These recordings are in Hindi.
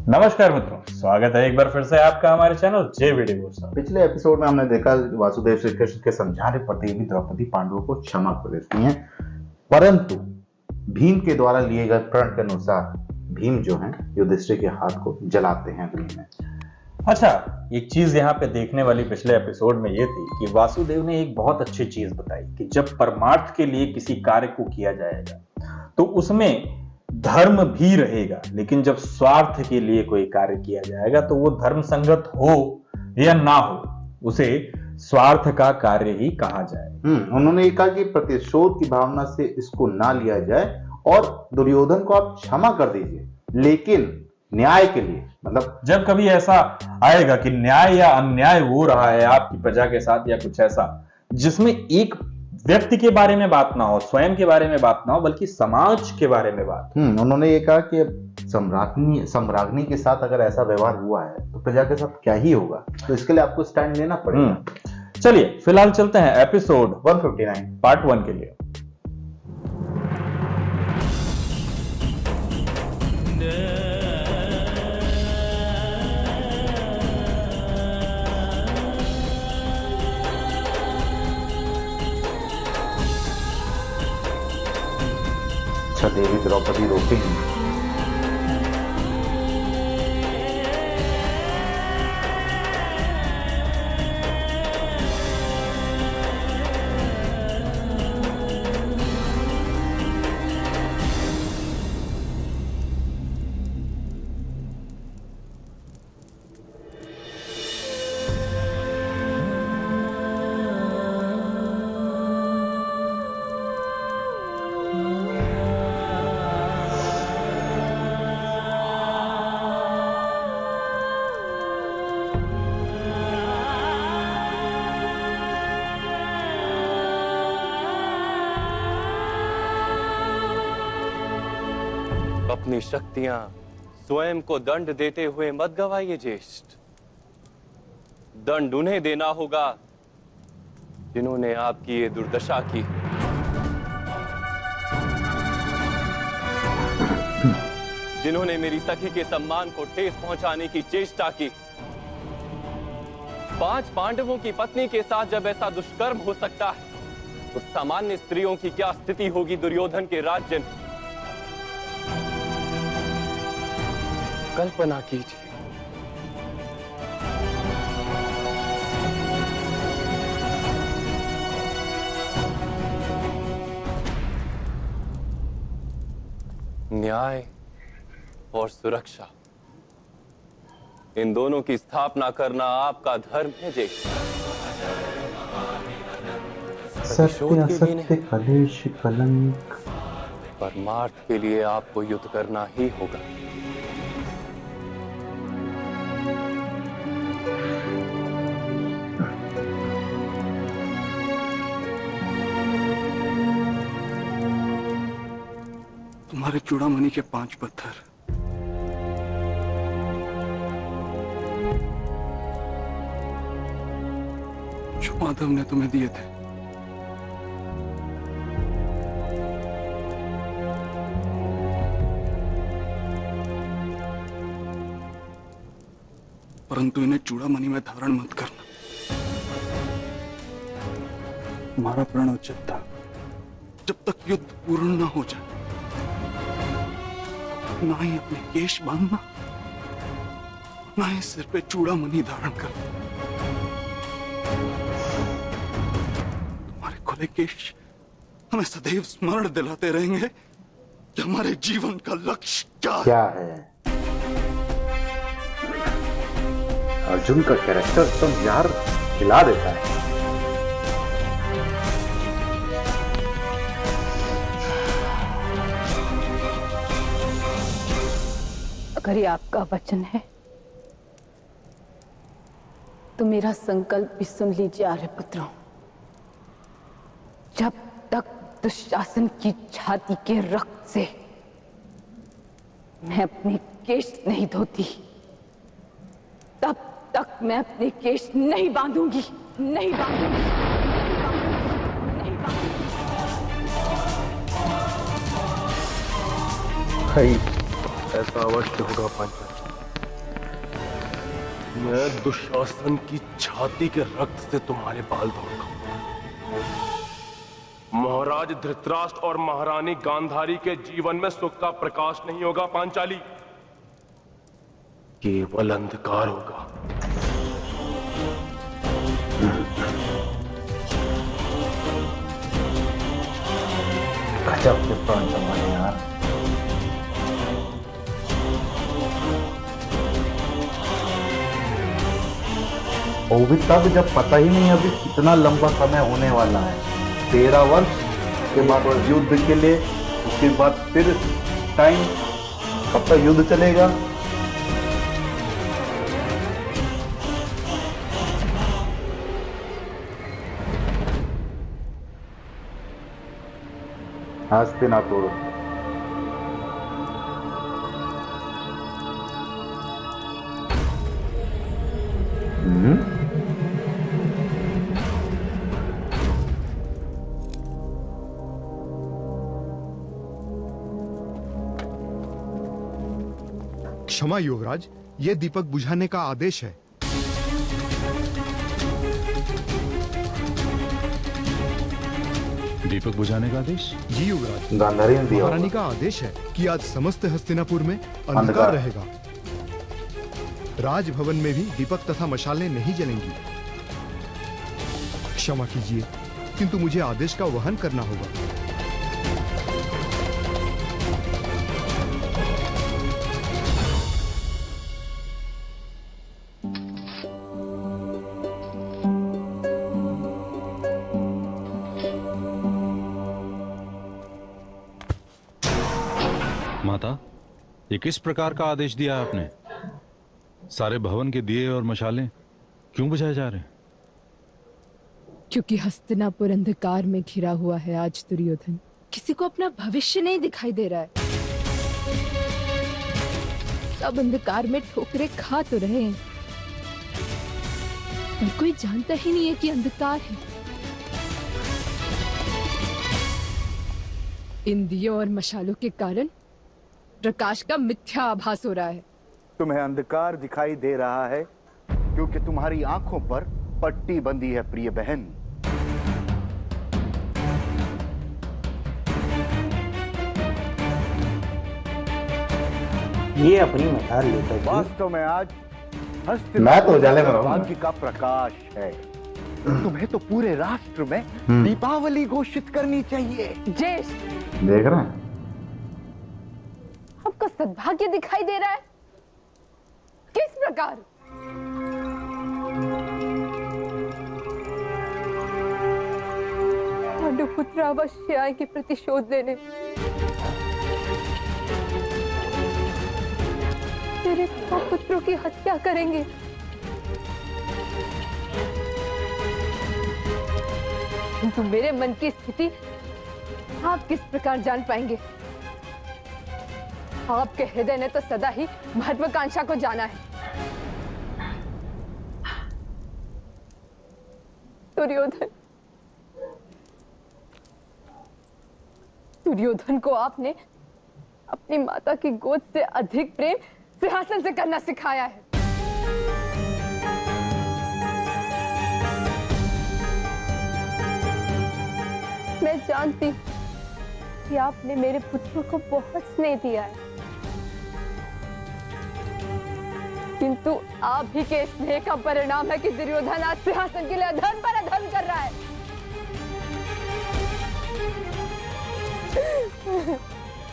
नमस्कार मित्रों, स्वागत है एक बार फिर से आपका हमारे चैनल जे वीडियोस में। पिछले एपिसोड में हमने देखा वासुदेव श्री कृष्ण के समझाने पर देवी द्रौपदी पांडवों को क्षमा कर देती हैं, परंतु भीम के द्वारा लिए गए प्रण के अनुसार भीम जो हैं युधिष्ठिर के हाथ को जलाते हैं अग्नि में। अच्छा, एक चीज यहाँ पे देखने वाली पिछले एपिसोड में ये थी कि वासुदेव ने एक बहुत अच्छी चीज बताई कि जब परमार्थ के लिए किसी कार्य को किया जाएगा तो उसमें धर्म भी रहेगा, लेकिन जब स्वार्थ के लिए कोई कार्य किया जाएगा तो वो धर्म संगत हो या ना हो उसे स्वार्थ का कार्य ही कहा जाए। उन्होंने ये कहा कि प्रतिशोध की भावना से इसको ना लिया जाए और दुर्योधन को आप क्षमा कर दीजिए, लेकिन न्याय के लिए, मतलब जब कभी ऐसा आएगा कि न्याय या अन्याय हो रहा है आपकी प्रजा के साथ या कुछ ऐसा जिसमें एक व्यक्ति के बारे में बात ना हो, स्वयं के बारे में बात ना हो, बल्कि समाज के बारे में बात। उन्होंने ये कहा कि सम्राज्ञी के साथ अगर ऐसा व्यवहार हुआ है तो प्रजा के साथ क्या ही होगा, तो इसके लिए आपको स्टैंड लेना पड़ेगा। चलिए फिलहाल चलते हैं एपिसोड 159 पार्ट 1 के लिए। देवी द्रौपदी रोकेंगी। अपनी शक्तियां स्वयं को दंड देते हुए मत गवाइए ज्येष्ठ। दंड उन्हें देना होगा जिन्होंने आपकी ये दुर्दशा की। जिन्होंने मेरी सखी के सम्मान को ठेस पहुंचाने की चेष्टा की। 5 पांडवों की पत्नी के साथ जब ऐसा दुष्कर्म हो सकता है तो सामान्य स्त्रियों की क्या स्थिति होगी दुर्योधन के राज्य में। कल्पना कीजिए। न्याय और सुरक्षा, इन दोनों की स्थापना करना आपका धर्म है ज्येष्ठ। सत्य असत्य कलेश कलंक, परमार्थ के लिए आपको युद्ध करना ही होगा। तुम्हारे चूड़ामणि के 5 पत्थर जो माधव ने तुम्हें दिए थे, परंतु इन्हें चूड़ामणि में धारण मत करना। तुम्हारा प्रण उचित था। जब तक युद्ध पूर्ण न हो जाए ना ही अपने केश बांधना, ना ही सिर पे चूड़ामणि धारण करना। तुम्हारे खुले केश हमें सदैव स्मरण दिलाते रहेंगे कि हमारे जीवन का लक्ष्य क्या है। अर्जुन का कैरेक्टर तो यार हिला देता है। अगर ये आपका वचन है तो मेरा संकल्प भी सुन लीजिए आर्यपुत्रों। जब तक दुशासन की छाती के रक्त से मैं अपने केश नहीं धोती तब तक मैं अपने केश नहीं बांधूंगी, नहीं बांधूंगी, नहीं बांधूंगी। भाई ऐसा अवश्य होगा पांचाल। मैं दुशासन की छाती के रक्त से तुम्हारे बाल धोऊंगा। महाराज धृतराष्ट्र और महारानी गांधारी के जीवन में सुख का प्रकाश नहीं होगा पांचाली, केवल अंधकार होगा। गजब के प्रण संभाले यार। वो भी तब जब पता ही नहीं अभी कितना लंबा समय होने वाला है। 13 वर्ष के बाद और युद्ध के लिए, उसके बाद फिर टाइम, कब तक युद्ध चलेगा। हस्तिनापुर। क्षमा युवराज, ये दीपक बुझाने का आदेश है। दीपक बुझाने का आदेश? जी युवराज, गांधारी ने दिया महारानी का आदेश है कि आज समस्त हस्तिनापुर में अंधकार रहेगा। राजभवन में भी दीपक तथा मशालें नहीं जलेंगी। क्षमा कीजिए, किंतु मुझे आदेश का वहन करना होगा। माता, ये किस प्रकार का आदेश दिया आपने? सारे भवन के दिए और मशालें क्यों बुझाए जा रहे हैं? क्योंकि हस्तिनापुर अंधकार में घिरा हुआ है आज दुर्योधन। किसी को अपना भविष्य नहीं दिखाई दे रहा है। सब अंधकार में ठोकरें खा तो रहे हैं, और कोई जानता ही नहीं है कि अंधकार है। इन दियों और मशालों के कारण प्रकाश का मिथ्या आभास हो रहा है। तुम्हें अंधकार दिखाई दे रहा है क्योंकि तुम्हारी आंखों पर पट्टी बंधी है प्रिय बहन। ये अपनी मशाल लेकर के वास्तव में आज मैं तो उजाले में रहूंगा। भाग्य का प्रकाश है। तुम्हें तो पूरे राष्ट्र में दीपावली घोषित करनी चाहिए। ज्येष्ठ, देख रहे हैं? आपको सद्भाग्य दिखाई दे रहा है? किस प्रकार? पांडुपुत्र अवश्य आएंगे प्रतिशोध लेने। तेरे 100 पुत्रों की हत्या करेंगे। किंतु मेरे मन की स्थिति आप किस प्रकार जान पाएंगे? आपके हृदय ने तो सदा ही महत्वाकांक्षा को जाना है। दुर्योधन को आपने अपनी माता की गोद से अधिक प्रेम सिंहासन से करना सिखाया है। मैं जानती कि आपने मेरे पुत्रों को बहुत स्नेह दिया है, किंतु आप ही के स्नेह का परिणाम है कि दुर्योधन आज सिंहासन के लिए अधर्म पर अधर्म कर रहा है।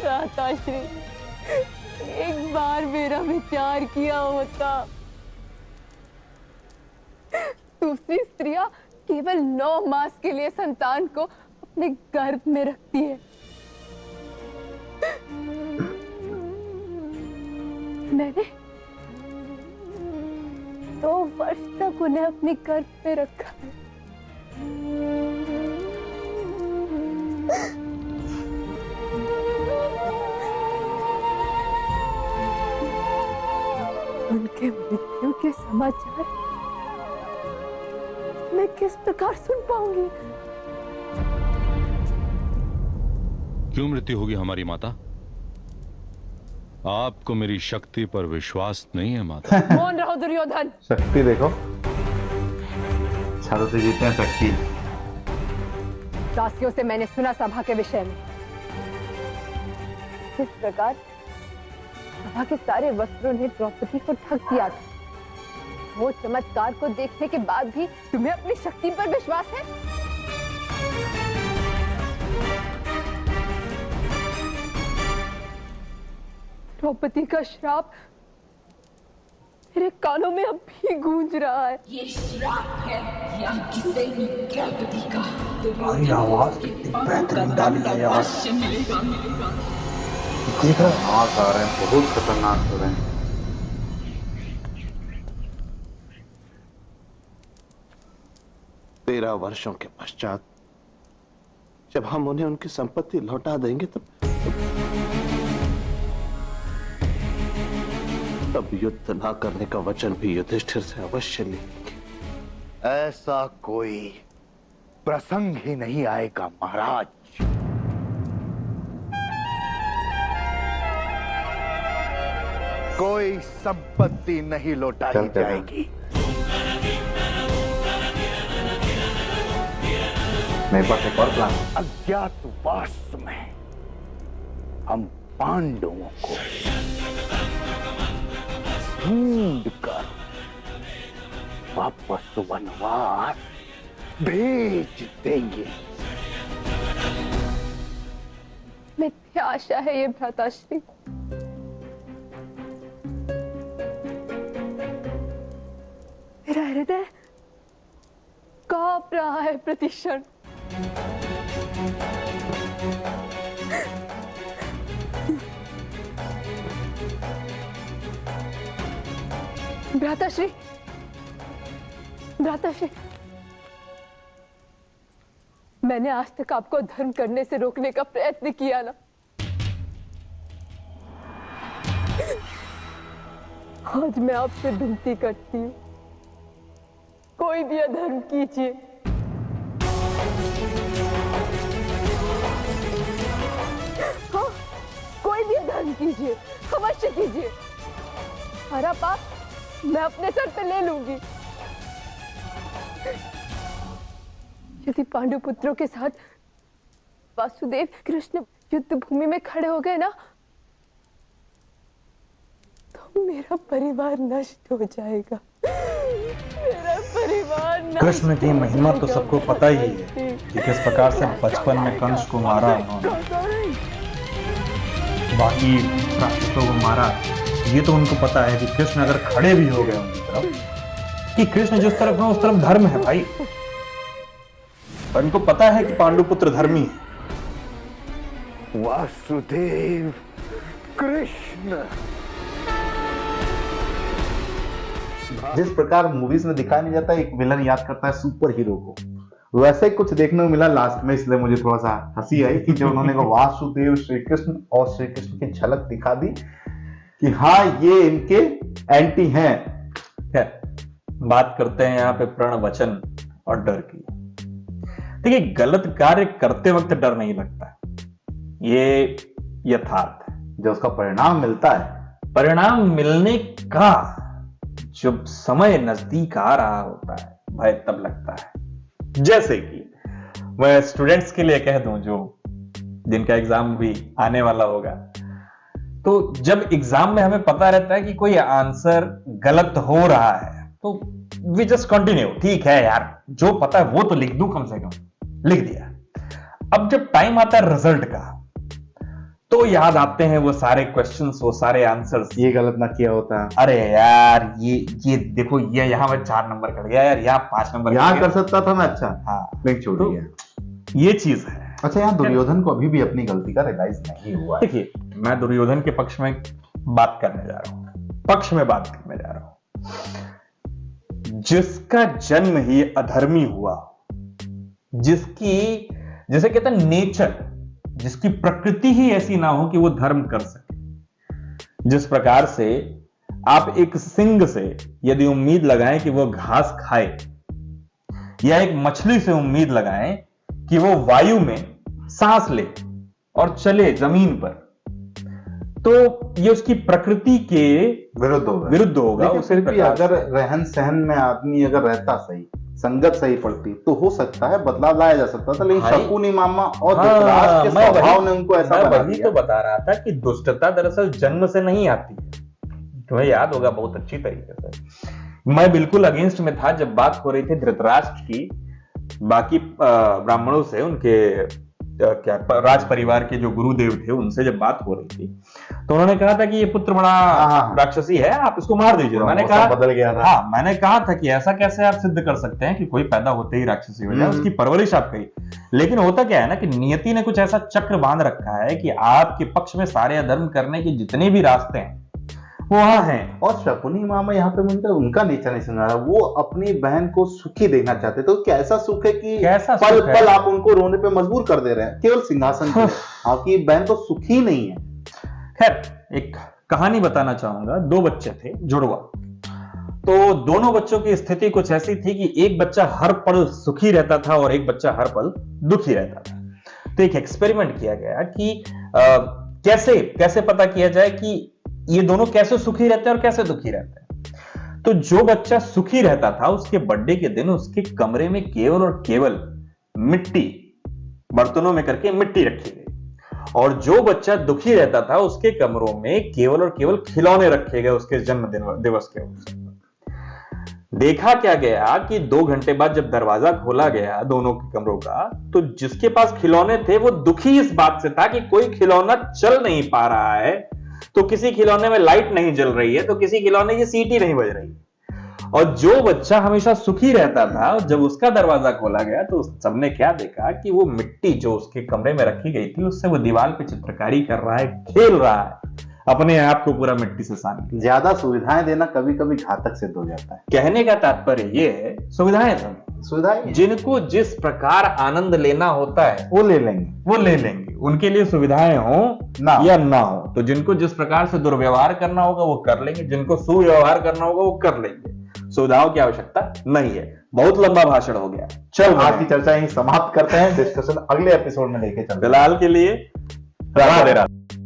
भ्राताश्री, एक बार मेरा विचार किया होता। दूसरी स्त्रियां केवल 9 मास के लिए संतान को अपने गर्भ में रखती है। मैंने 2 वर्ष तक उन्हें अपने गर्भ में रखा है। उनके मृत्यु के समाचार मैं किस प्रकार सुन पाऊंगी? क्यों मृत्यु होगी हमारी माता? आपको मेरी शक्ति पर विश्वास नहीं है माता? मौन रहो दुर्योधन। शक्ति देखो, छात्र से जीते हैं शक्ति। दासियों से मैंने सुना सभा के विषय में, किस प्रकार सभा के सारे वस्त्रों ने द्रौपदी को ढक दिया था। वो चमत्कार को देखने के बाद भी तुम्हें अपनी शक्ति पर विश्वास है? द्रौपदी का श्राप मेरे कानों में अब भी गूंज रहा है। ये श्राप है या किसे भी द्रौपदी का भाई आवाज कितनी बेहतरीन डाली है यार। देख रहे हाथ आ रहे हैं, बहुत खतरनाक हो रहे हैं। 13 वर्षों के पश्चात जब हम उन्हें उनकी संपत्ति लौटा देंगे तब युद्ध ना करने का वचन भी युधिष्ठिर से अवश्य लेंगे। ऐसा कोई प्रसंग ही नहीं आएगा महाराज। कोई संपत्ति नहीं लौटाई जाएगी। मेरे पास एक और प्लान। अज्ञातवास में हम पांडवों को ढूंढ कर वापस वनवास भेज देंगे। मिथ्या आशा है ये भ्राताश्री। मेरा हृदय कांप रहा है प्रतिक्षण। भ्राताश्री, भ्राताश्री, मैंने आज तक आपको धर्म करने से रोकने का प्रयत्न किया ना। आज मैं आपसे विनती करती हूँ, कोई भी अधर्म कीजिए। हाँ, कोई भी अधर्म कीजिए, अवश्य कीजिए। हरा पाप मैं अपने सर पे ले लूंगी। यदि पांडु पुत्रों के साथ वासुदेव कृष्ण युद्ध भूमि में खड़े हो गए ना, तो मेरा परिवार नष्ट हो जाएगा। मेरा परिवार नष्ट। कृष्ण की महिमा तो सबको पता ही है कि किस प्रकार से बचपन में कंस को मारा उन्होंने, बाकी राक्षसों को मारा। ये तो उनको पता है कि कृष्ण अगर खड़े भी हो गए उनकी तरफ, कि कृष्ण जिस तरफ है उस तरफ धर्म है भाई। और इनको पता है कि पांडुपुत्र धर्मी है। वासुदेव कृष्ण। जिस प्रकार मूवीज में दिखाया नहीं जाता, एक विलन याद करता है सुपर हीरो को, वैसे ही कुछ देखने को मिला लास्ट में। इसलिए मुझे थोड़ा सा हंसी आई कि जब उन्होंने कहा वासुदेव श्री कृष्ण और श्री कृष्ण की झलक दिखा दी कि हाँ ये इनके एंटी हैं। बात करते हैं यहाँ पे प्रण वचन और डर की। देखिए, गलत कार्य करते वक्त डर नहीं लगता, ये यथार्थ है। जो उसका परिणाम मिलता है, परिणाम मिलने का जब समय नजदीक आ रहा होता है, भय तब लगता है। जैसे कि मैं स्टूडेंट्स के लिए कह दूं जो जिनका एग्जाम भी आने वाला होगा, तो जब एग्जाम में हमें पता रहता है कि कोई आंसर गलत हो रहा है, तो वी जस्ट कंटिन्यू, ठीक है यार जो पता है वो तो लिख दूं, कम से कम लिख दिया। अब जब टाइम आता है रिजल्ट का, तो याद आते हैं वो सारे क्वेश्चंस, वो सारे आंसर्स। ये गलत ना किया होता, अरे यार ये देखो, ये यहाँ पे 4 नंबर कट गया यार, यहाँ 5 नंबर यहाँ कर सकता था मैं। अच्छा हाँ, नहीं छोड़ दिया। ये चीज है। अच्छा, यहाँ दुर्योधन को अभी भी अपनी गलती का रियलाइज नहीं हुआ है। देखिए, मैं दुर्योधन के पक्ष में बात करने जा रहा हूं, जिसका जन्म ही अधर्मी हुआ, जिसकी जैसे कहते हैं नेचर, जिसकी प्रकृति ही ऐसी ना हो कि वो धर्म कर सके। जिस प्रकार से आप एक सिंह से यदि उम्मीद लगाएं कि वो घास खाए, या एक मछली से उम्मीद लगाएं कि वो वायु में सांस ले और चले जमीन पर, तो ये उसकी प्रकृति के विरुद्ध होगा। लेकिन उसी फिर भी अगर रहन सहन में आदमी अगर रहता सही, संगत सही पड़ती, तो हो सकता है बदलाव लाया जा सकता था। लेकिन शकुनी मामा और धृतराष्ट्र के स्वभाव ने उनको ऐसा बना दिया। तो बता रहा था कि दुष्टता दरअसल जन्म से नहीं आती है। तुम्हें याद होगा बहुत अच्छी तरीके से। मैं बिल्कुल अगेंस्ट में था जब बात हो रही थी धृतराष्ट्र की बाकी ब्राह्मणों से, उनके क्या राज परिवार के जो गुरुदेव थे उनसे जब बात हो रही थी, तो उन्होंने कहा था कि ये पुत्र बड़ा राक्षसी है, आप इसको मार दीजिए। मैंने कहा बदल गया था। हाँ, मैंने कहा था कि ऐसा कैसे आप सिद्ध कर सकते हैं कि कोई पैदा होते ही राक्षसी हो जाए, उसकी परवरिश आप करी। लेकिन होता क्या है ना कि नियति ने कुछ ऐसा चक्र बांध रखा है कि आपके पक्ष में सारे अधर्म करने के जितने भी रास्ते हैं वो वहां हैं। और शकुनी मामा यहाँ पे मुझे उनका नेचर नहीं समझ रहा, वो अपनी बहन को सुखी देखना चाहते। तो कैसा सुख है कि पल पल आप उनको रोने पे मजबूर कर दे रहे हैं केवल सिंहासन के लिए। आपकी बहन तो सुखी नहीं है। खैर, एक कहानी बताना चाहूंगा। 2 बच्चे थे, जुड़वा। तो दोनों बच्चों की स्थिति कुछ ऐसी थी कि एक बच्चा हर पल सुखी रहता था और एक बच्चा हर पल दुखी रहता था। तो एक एक्सपेरिमेंट किया गया कि कैसे पता किया जाए कि ये दोनों कैसे सुखी रहते हैं और कैसे दुखी रहते हैं। तो जो बच्चा सुखी रहता था उसके बर्थडे के दिन उसके कमरे में केवल और केवल मिट्टी, बर्तनों में करके मिट्टी रखी गई, और जो बच्चा दुखी रहता था उसके कमरों में केवल और केवल खिलौने रखे गए उसके जन्मदिन दिवस के अवसर पर। देखा क्या गया कि 2 घंटे बाद जब दरवाजा खोला गया दोनों के कमरों का, तो जिसके पास खिलौने थे वो दुखी इस बात से था कि कोई खिलौना चल नहीं पा रहा है, तो किसी खिलौने में लाइट नहीं जल रही है, तो किसी खिलौने की सीटी नहीं बज रही है। और जो बच्चा हमेशा सुखी रहता था, जब उसका दरवाजा खोला गया तो सबने क्या देखा कि वो मिट्टी जो उसके कमरे में रखी गई थी उससे वो दीवार पे चित्रकारी कर रहा है, खेल रहा है, अपने आप को पूरा मिट्टी से सान। ज्यादा सुविधाएं देना कभी कभी घातक सिद्ध हो जाता है। कहने का तात्पर्य ये है, सुविधाएं जिनको जिस प्रकार आनंद लेना होता है वो ले लेंगे। उनके लिए सुविधाएं हो या ना हो, तो जिनको जिस प्रकार से दुर्व्यवहार करना होगा वो कर लेंगे, जिनको सुव्यवहार करना होगा वो कर लेंगे। सुविधाओं की आवश्यकता नहीं है। बहुत लंबा भाषण हो गया, चल आज की चर्चा यहीं समाप्त करते हैं। डिस्कशन अगले एपिसोड में लेके चलते हैं। फिलहाल के लिए राधे राधे।